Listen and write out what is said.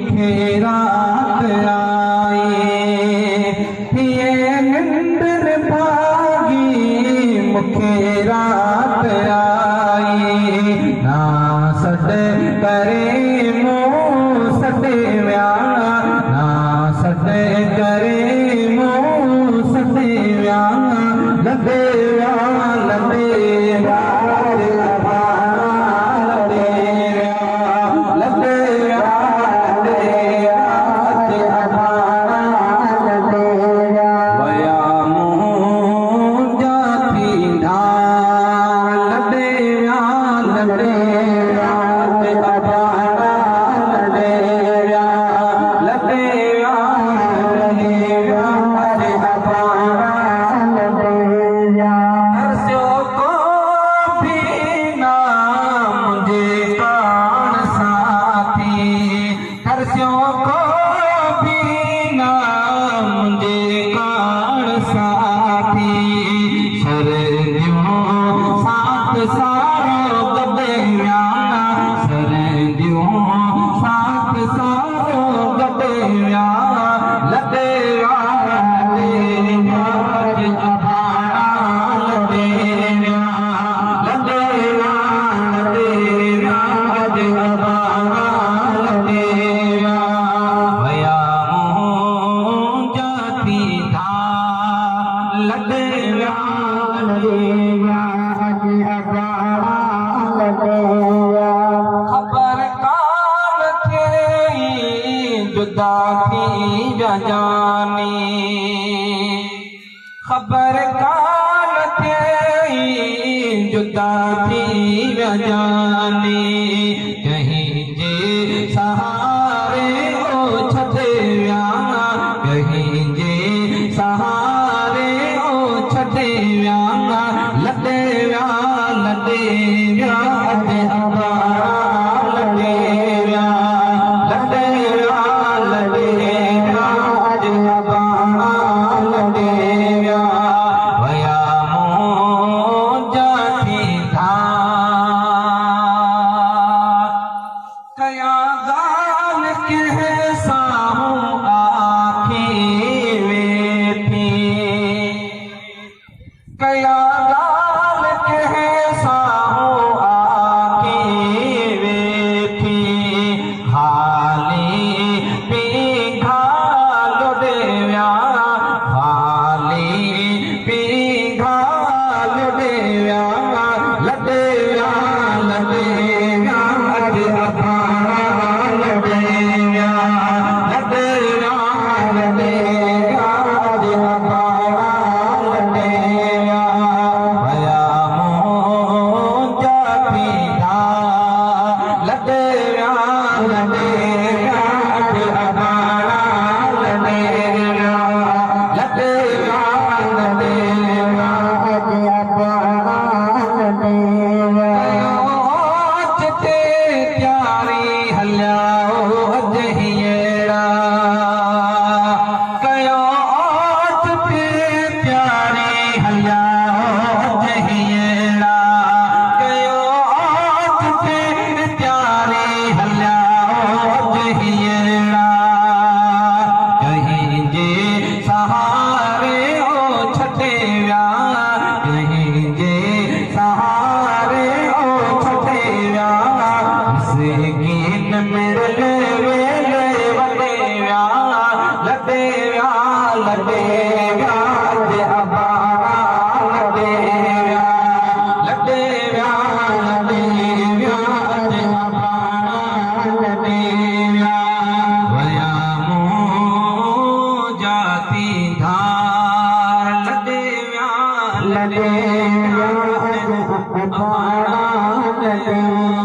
मुखे रात आई ये निंदर भागी मुखे रात आई ना सद करे मुँह सद व्या ना सद करे मुँह सद व्या लदे व्या लदे व्या जुदा थी जानी खबर कान थी जुदा थी जानी कहीं जे सहारे हो छदे व्या कहीं जे सहारे हो छदे व्या लदे व्या लदे व्या लगे